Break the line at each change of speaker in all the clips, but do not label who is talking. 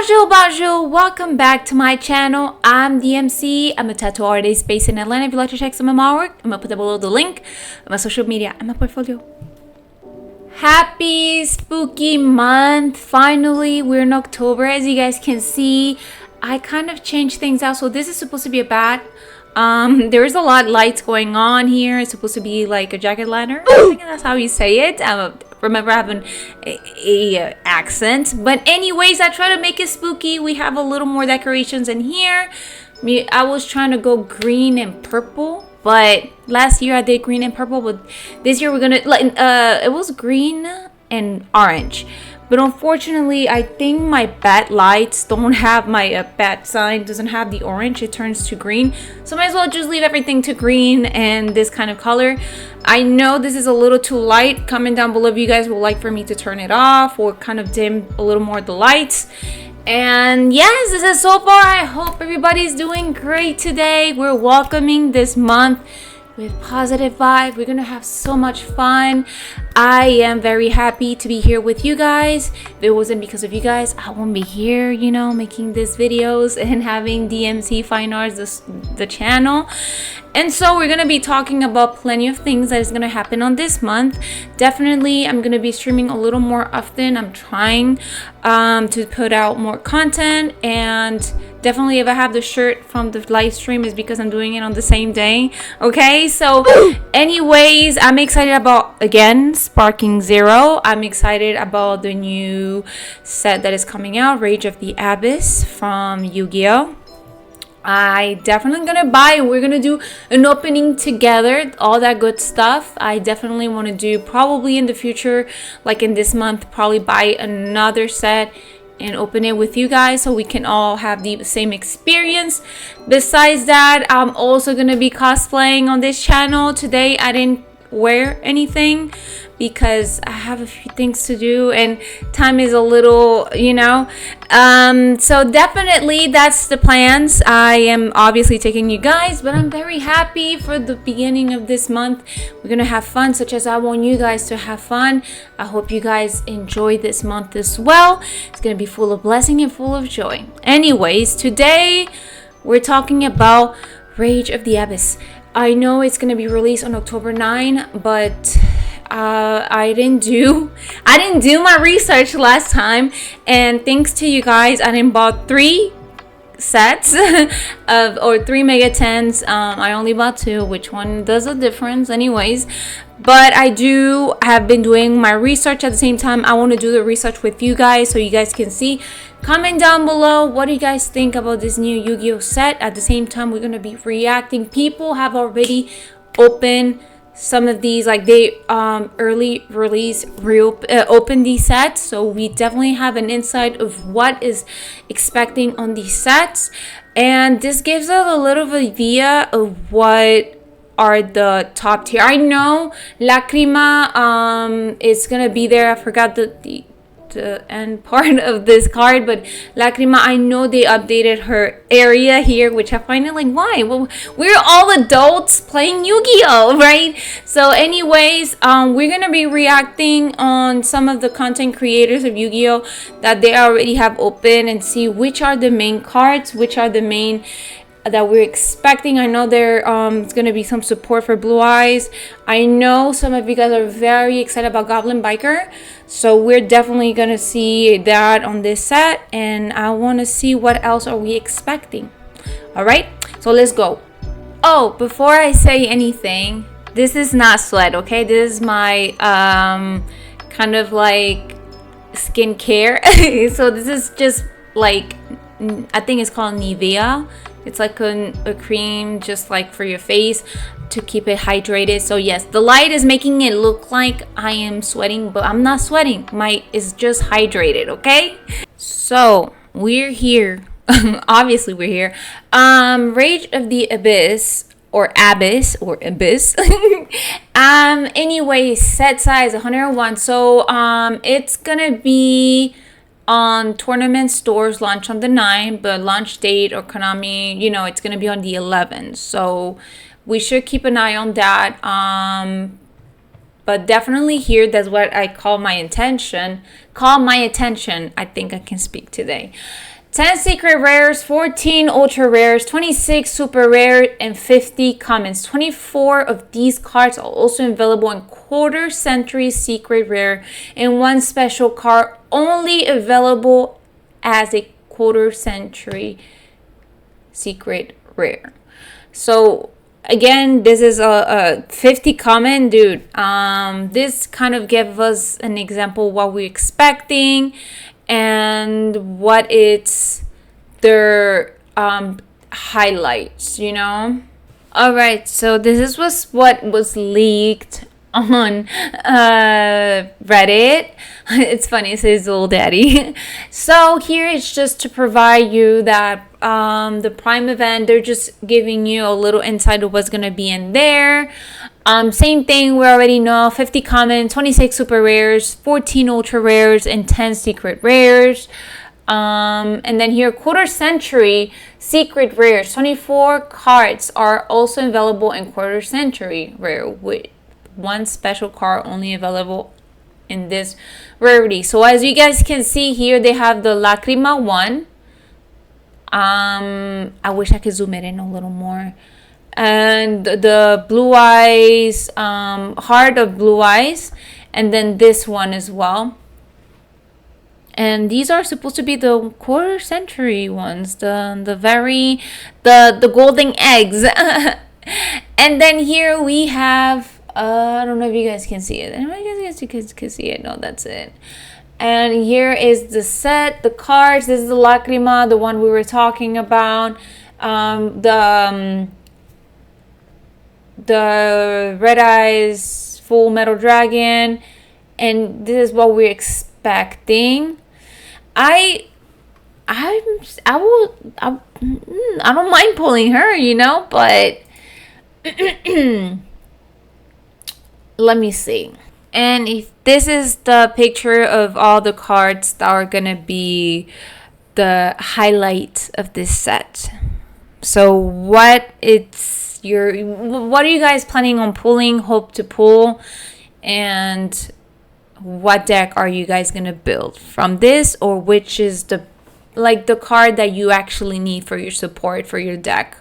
Bonjour, welcome back to my channel. I'm DMC. I'm a tattoo artist based in Atlanta. If you'd like to check some of my work, I'm gonna put below the link of my social media and my portfolio. Happy spooky month. Finally, we're in October. As you guys can see, I kind of changed things out. So this is supposed to be a bat. There is a lot of lights going on here. It's supposed to be like a jack-o'-lantern. I think that's how you say it. Remember having a accent. But anyways, I try to make it spooky. We have a little more decorations in here. I was trying to go green and purple, but last year I did green and purple, but this year we're gonna it was green and orange. But unfortunately, I think my bat lights don't have my bat sign doesn't have the orange. It turns to green. So I might as well just leave everything to green and this kind of color. I know this is a little too light. Comment down below if you guys would like for me to turn it off or kind of dim a little more the lights. And yes, this is so far. I hope everybody's doing great today. We're welcoming this month with positive vibe. We're gonna have so much fun. I am very happy to be here with you guys. If it wasn't because of you guys, I won't be here, you know, making these videos and having DMC Fine Arts, the channel. And so we're gonna be talking about plenty of things that is gonna happen on this month. Definitely, I'm gonna be streaming a little more often. I'm trying to put out more content, and definitely if I have the shirt from the live stream is because I'm doing it on the same day. Okay, so anyways, I'm excited about, again, Sparking Zero. I'm excited about the new set that is coming out, Rage of the Abyss from Yu-Gi-Oh! I definitely gonna buy. We're gonna do an opening together, all that good stuff. I definitely want to do, probably in the future, like in this month, probably buy another set and open it with you guys so we can all have the same experience. Besides that, I'm also gonna be cosplaying on this channel. Today I didn't wear anything because I have a few things to do and time is a little, you know, so definitely that's the plans. I am obviously taking you guys, but I'm very happy for the beginning of this month. We're gonna have fun, such as I want you guys to have fun. I hope you guys enjoy this month as well. It's gonna be full of blessing and full of joy. Anyways, today we're talking about Rage of the Abyss. I know it's gonna be released on October 9, but I didn't do my research last time, and thanks to you guys, I didn't bought 3 sets or 3 mega 10s. I only bought 2, which one does a difference anyways, but I have been doing my research at the same time. I want to do the research with you guys so you guys can see. Comment down below what do you guys think about this new Yu-Gi-Oh set. At the same time, we're going to be reacting. People have already opened some of these, like they early release open these sets, so we definitely have an insight of what is expecting on these sets, and this gives us a little idea of what are the top tier. I know Lacrima is gonna be there. I forgot the end part of this card, but Lacrima, I know they updated her area here, which I find it like, why? Well, we're all adults playing Yu-Gi-Oh, right? So anyways, we're gonna be reacting on some of the content creators of Yu-Gi-Oh that they already have open and see which are the main cards, which are the main that we're expecting. I know there is going to be some support for Blue Eyes. I know some of you guys are very excited about Goblin Biker, so we're definitely going to see that on this set, and I want to see what else are we expecting. All right, so let's go. Oh, before I say anything, this is not sweat, okay? This is my kind of like skincare. So this is just like, I think it's called Nivea. It's like a cream just like for your face to keep it hydrated. So yes, the light is making it look like I am sweating, but I'm not sweating. It's just hydrated, okay? So we're here. Obviously we're here. Rage of the Abyss or Abyss. Anyway, set size 101. So it's gonna be on tournament stores, launch on the 9th, but launch date or Konami, you know, it's going to be on the 11th. So we should keep an eye on that. But definitely here, that's what I call my attention. I think I can speak today. 10 secret rares, 14 ultra rares, 26 super rare, and 50 commons. 24 of these cards are also available in quarter century secret rare, and one special card only available as a quarter century secret rare. So again, this is a 50 common, dude. This kind of gives us an example what we're expecting and what it's their highlights, you know. All right, so was what was leaked on Reddit. It's funny, it says old daddy. So here it's just to provide you that the Prime event, they're just giving you a little insight of what's gonna be in there. Same thing, we already know, 50 common, 26 super rares, 14 ultra rares, and 10 secret rares. And then here, quarter century secret rares, 24 cards are also available in quarter century rare, with one special card only available in this rarity. So as you guys can see here, they have the Lacrima one. I wish I could zoom it in a little more. And the Blue Eyes, Heart of Blue Eyes, and then this one as well. And these are supposed to be the quarter century ones, the golden eggs. And then here we have, I don't know if you guys can see it. I guess you can see it. No, that's it. And here is the set, the cards. This is the Lacrima, the one we were talking about. The Red Eyes Full Metal Dragon, and this is what we're expecting. I don't mind pulling her, you know, but let me see. And if this is the picture of all the cards that are gonna be the highlight of this set. So what are you guys planning on pulling, hope to pull, and what deck are you guys gonna build from this, or which is the card that you actually need for your support for your deck?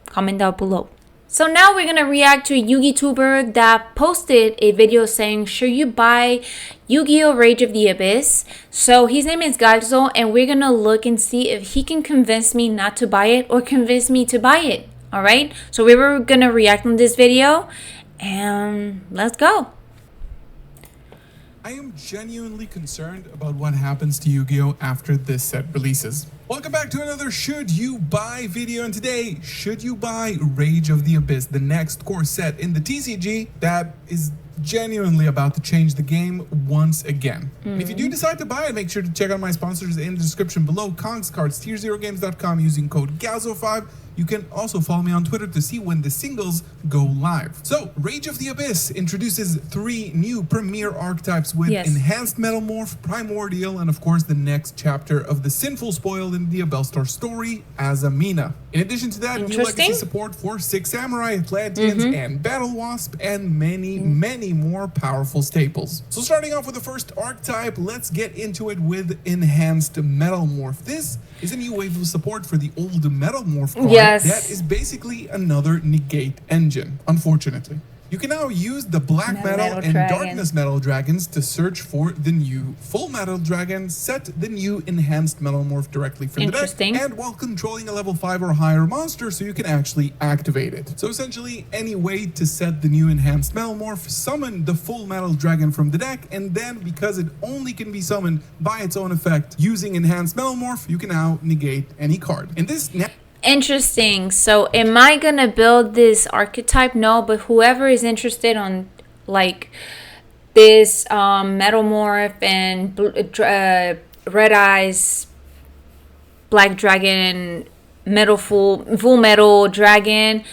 Comment down below. So now we're gonna react to a Yu-Gi tuber that posted a video saying, should you buy Yu-Gi-Oh! Rage of the Abyss? So his name is Glazo, and we're gonna look and see if he can convince me not to buy it or convince me to buy it. All right, so we were gonna react on this video, and let's go.
I am genuinely concerned about what happens to Yu-Gi-Oh! After this set releases. Welcome back to another Should You Buy video, and today, should you buy Rage of the Abyss, the next core set in the TCG that is genuinely about to change the game once again. And if you do decide to buy it, make sure to check out my sponsors in the description below. Kongs Cards, tier0games.com, using code GALZO5. You can also follow me on Twitter to see when the singles go live. So, Rage of the Abyss introduces 3 new premier archetypes with Enhanced Metalmorph, Primordial, and of course the next chapter of the Sinful Spoiled in the Abelstar story, Azamina. In addition to that, new legacy support for 6 Samurai, Atlanteans, and Battle Wasp, and many, many more powerful staples. So starting off with the first archetype, let's get into it with Enhanced Metalmorph. This is a new wave of support for the old Metalmorph card that is basically another negate engine, unfortunately. You can now use the Black Metal and Darkness Metal dragons to search for the new Full Metal Dragon, set the new Enhanced Metalmorph directly from the deck, and while controlling a level 5 or higher monster, so you can actually activate it. So essentially, any way to set the new Enhanced Metalmorph, summon the Full Metal Dragon from the deck, and then, because it only can be summoned by its own effect using Enhanced Metalmorph, you can now negate any card. In this
Interesting. So am I gonna build this archetype? No, but whoever is interested on like this Metalmorph and Red Eyes Black Dragon, Full Metal Dragon,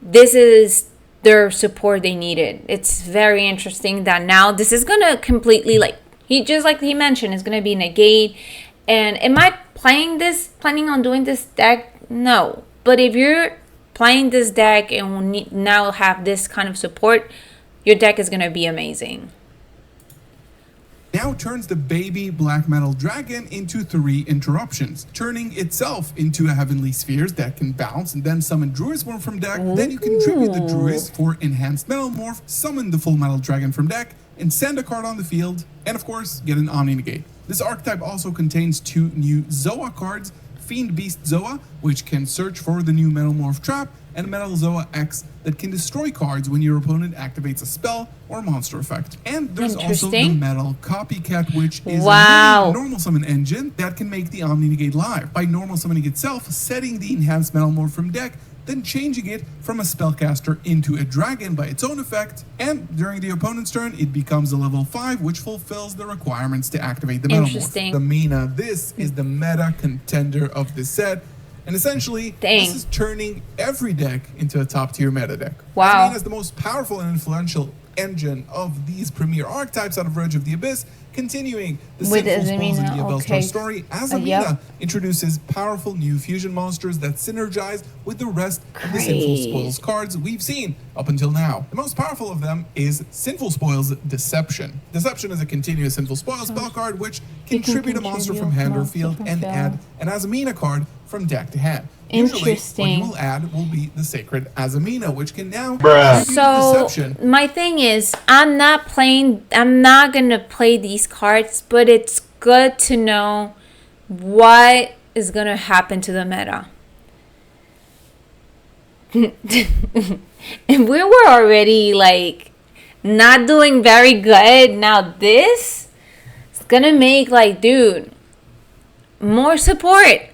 this is their support they needed. It's very interesting that now this is gonna completely, like he mentioned, is gonna be negate. And am I planning on doing this deck? No, but if you're playing this deck and will now have this kind of support, your deck is going to be amazing.
now turns the baby black metal dragon into 3 interruptions, turning itself into a heavenly spheres that can bounce and then summon Druismorph from deck. Then you can tribute the Druis for enhanced metal morph, summon the full metal dragon from deck, and send a card on the field, and of course, get an Omni Negate. This archetype also contains 2 new Zoa cards, Fiend Beast Zoa, which can search for the new Metal Morph trap, and Metal Zoa X that can destroy cards when your opponent activates a spell or monster effect. And there's also the Metal Copycat, which is a normal summon engine that can make the Omni Negate live by normal summoning itself, setting the enhanced Metal Morph from deck, then changing it from a spellcaster into a dragon by its own effect, and during the opponent's turn, it becomes a level 5, which fulfills the requirements to activate the Metal Morph. The Mina, this is the meta contender of this set, and essentially, this is turning every deck into a top-tier meta deck.
Wow.
Mina is the most powerful and influential engine of these premier archetypes out of Reg of the Abyss, continuing the Sinful Spoils of the Yvelstar story. Azamina introduces powerful new fusion monsters that synergize with the rest of the Sinful Spoils cards we've seen up until now. The most powerful of them is Sinful Spoils Deception. Deception is a continuous Sinful Spoils spell card which can tribute a monster from hand or field and add an Azamina card from deck to hand. Usually, what you will add will be the Sacred Azamina, which can now
so
Deception.
My thing is, I'm not gonna play these cards, but it's good to know what is gonna happen to the meta. And we were already like not doing very good. Now this is gonna make like, dude, more support.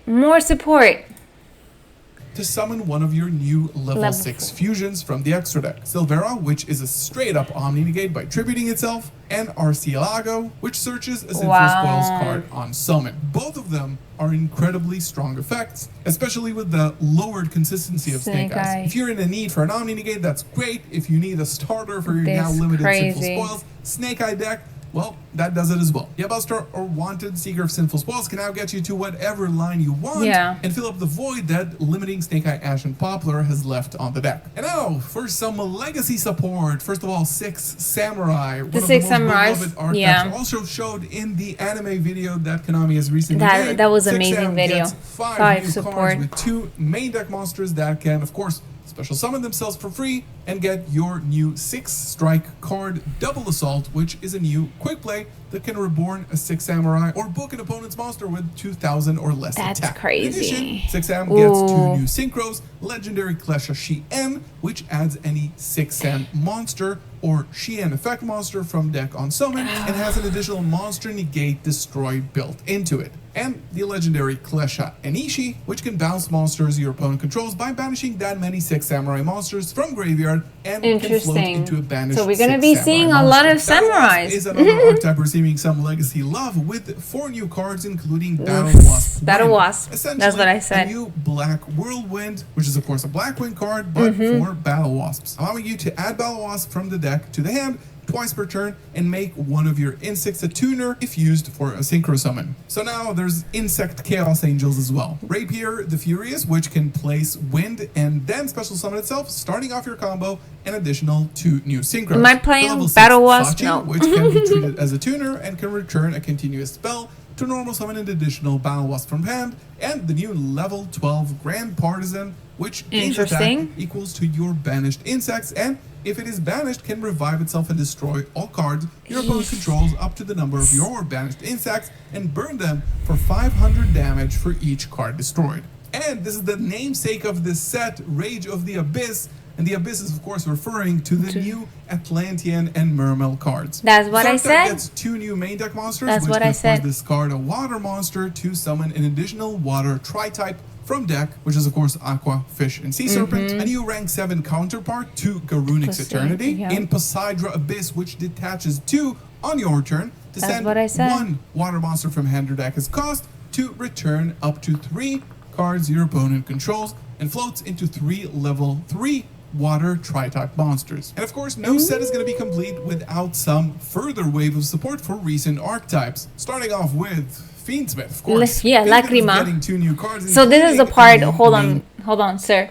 To summon one of your new level 6 fusions from the extra deck. Silvera, which is a straight up Omni Negate by tributing itself, and Arcielago, which searches a Sinful Spoils card on summon. Both of them are incredibly strong effects, especially with the lowered consistency of Snake Eyes. If you're in a need for an Omni Negate, that's great. If you need a starter for your now limited Sinful Spoils Snake Eye deck, well, that does it as well. Yvelstar or Wanted Seeker of Sinful Spoils can now get you to whatever line you want and fill up the void that limiting Snake Eye Ash and Poplar has left on the deck. And now, for some legacy support, first of all, 6 Samurai.
The 6 Samurais,
also showed in the anime video that Konami has recently made.
That was an amazing video.
5 new cards with 2 main deck monsters that can, of course, special summon themselves for free and get your new 6 strike card Double Assault, which is a new quick play that can reborn a 6 Samurai or book an opponent's monster with 2,000 or less attack.
That's crazy.
In addition, 6 Sam gets 2 new synchros, legendary Klesha Shien, which adds any 6 Sam monster or Shien effect monster from deck on summon and has an additional monster negate destroy built into it. And the legendary Klesha Enishi, which can bounce monsters your opponent controls by banishing that many 6 Samurai monsters from graveyard and can float into a banished.
So we're going to be seeing a lot of Samurais.
Is another archetype receiving some legacy love with 4 new cards, including Battle Wasp.
Battle Wasp. That's what I said.
A new Black Whirlwind, which is of course a Blackwing card, but for Battle Wasps, allowing you to add Battle Wasp from the deck to the hand twice per turn and make one of your insects a tuner if used for a synchro summon. So now there's insect Chaos Angels as well. Rapier the Furious, which can place wind and then special summon itself, starting off your combo, an additional 2 new synchros.
Am I playing Battle Wasp? No.
Which can be treated as a tuner and can return a continuous spell to normal summon an additional Battle Wasp from hand, and the new level 12 Grand Partisan, which gains attack equals to your banished insects, and if it is banished, can revive itself and destroy all cards your opponent controls up to the number of your banished insects and burn them for 500 damage for each card destroyed. And this is the namesake of this set, Rage of the Abyss, and the Abyss is of course referring to the new Atlantean and Mermel cards.
That's what I said.
Gets 2 new main deck monsters,
That's
which
what
can
I said.
discard a water monster to summon an additional water tri-type from deck, which is of course Aqua, Fish, and Sea Serpent. A new rank 7 counterpart to Garunic's Eternity in Poseidra Abyss, which detaches 2 on your turn to send 1 water monster from hand or deck as cost to return up to 3 cards your opponent controls and floats into 3 level 3 water tri-type monsters. And of course, no set is going to be complete without some further wave of support for recent archetypes. Starting off with Fiendsmith, of course.
Yeah, Lacrima.
Getting 2 new cards.
So this is the part. Hold on, sir.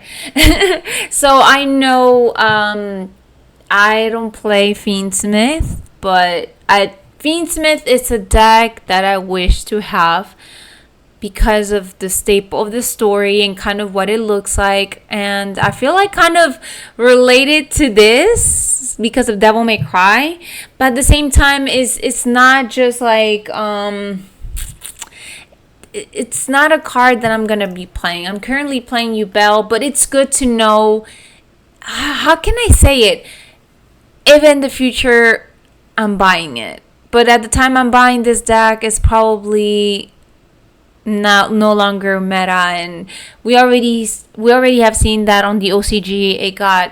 So I know I don't play Fiendsmith, but Fiendsmith is a deck that I wish to have because of the staple of the story and kind of what it looks like. And I feel like kind of related to this because of Devil May Cry. But at the same time, it's not just like it's not a card that I'm gonna be playing. I'm currently playing Yubel, but it's good to know. How can I say it? If in the future I'm buying it, but at the time I'm buying this deck, it's probably no longer meta, and we already have seen that on the OCG it got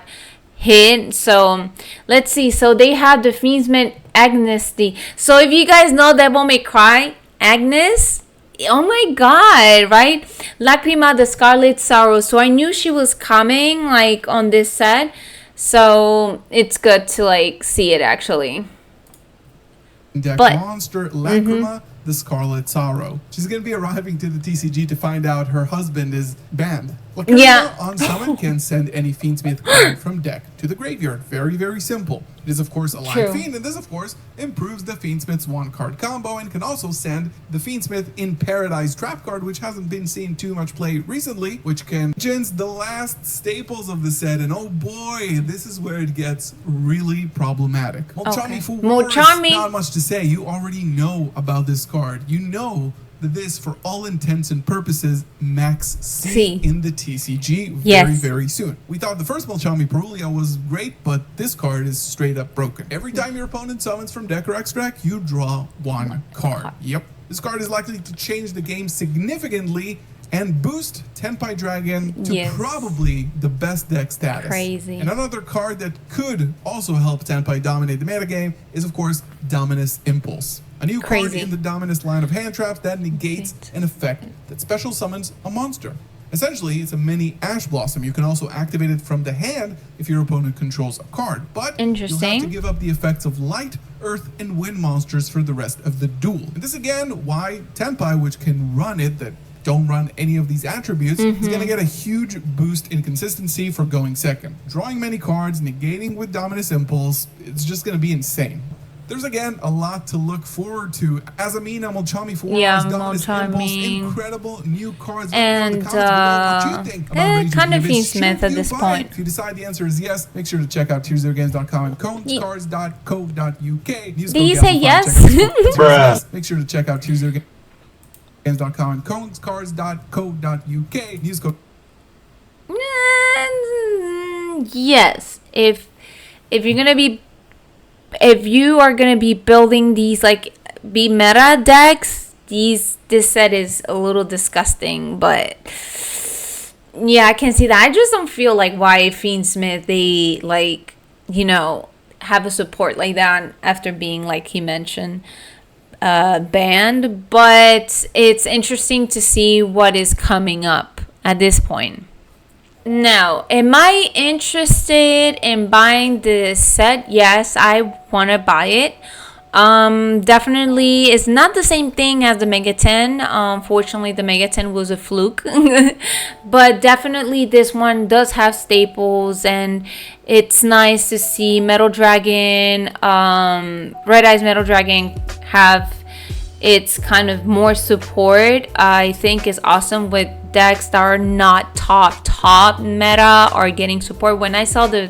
hit. So let's see. So they have the Fiendsmith Agnes. So if you guys know Devil May Cry, Agnes, oh my god, right? Lacrima, the Scarlet Sorrow. So I knew she was coming like on this set, so it's good to like see it actually.
Deck monster Lacrima, the Scarlet Sorrow. She's going to be arriving to the TCG to find out her husband is banned. Lacrima on summon can send any Fiendsmith card from deck to the graveyard. Very, very simple. It is, of course, a live fiend, and this, of course, improves the Fiendsmith's one-card combo and can also send the Fiendsmith in Paradise trap card, which hasn't been seen too much play recently, which can change the last staples of the set, and oh boy, this is where it gets really problematic. Molchami for Wars, not much to say. You already know about this card. You know that this, for all intents and purposes, max C in the TCG very soon. We thought the first Molchami Perulia was great, but this card is straight up broken. Every time your opponent summons from deck or extract, you draw one card. Yep. This card is likely to change the game significantly and boost Tenpai Dragon to probably the best deck status.
Crazy.
And another card that could also help Tenpai dominate the metagame is, of course, Dominus Impulse. A new card in the Dominus line of hand traps that negates an effect that special summons a monster. Essentially, it's a mini Ash Blossom. You can also activate it from the hand if your opponent controls a card. But you'll have to give up the effects of light, earth, and wind monsters for the rest of the duel. And this again, why Tenpai, which can run it, that don't run any of these attributes, is going to get a huge boost in consistency for going second. Drawing many cards, negating with Dominus Impulse, it's just going to be insane. There's again a lot to look forward to. Azamina, Molchami for Dominus Impulse, incredible new cards.
And
what you think about
kind of Fiendsmith at this point.
If you decide the answer is yes, make sure to check out tierzerogames.com and conescards.co.uk.
Did you say yes?
Make sure to check out tierzerogames.com and conescards.co.uk. Use code.
Yes, if you are gonna be building these like be meta decks, this set is a little disgusting, but yeah, I can see that. I just don't feel like why Fiendsmith they like, you know, have a support like that after being, like he mentioned, banned. But it's interesting to see what is coming up at this point. Now, am I interested in buying this set? Yes, I want to buy it. Definitely, it's not the same thing as the Mega 10. Fortunately, the Mega 10 was a fluke. But definitely, this one does have staples, and it's nice to see Metal Dragon, Red Eyes Metal Dragon have its kind of more support. I think is awesome with decks that are not top meta are getting support. When I saw the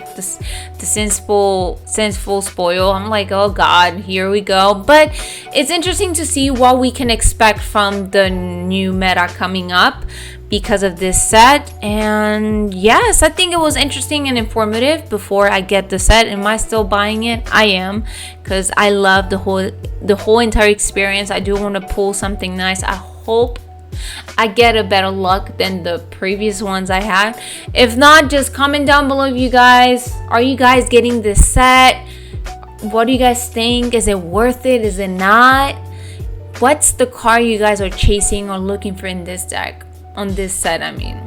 Sinful Spoil, I'm like, oh god, here we go. But it's interesting to see what we can expect from the new meta coming up because of this set. And yes, I think it was interesting and informative. Before I get the set, am I still buying it? I am, because I love the whole entire experience. I do want to pull something nice. I hope I get a better luck than the previous ones I had. If not, just comment down below, you guys. Are you guys getting this set? What do you guys think? Is it worth it? Is it not? What's the card you guys are chasing or looking for in this deck? On this set, I mean.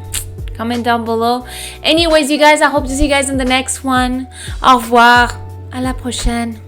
Comment down below. Anyways, you guys, I hope to see you guys in the next one. Au revoir. À la prochaine.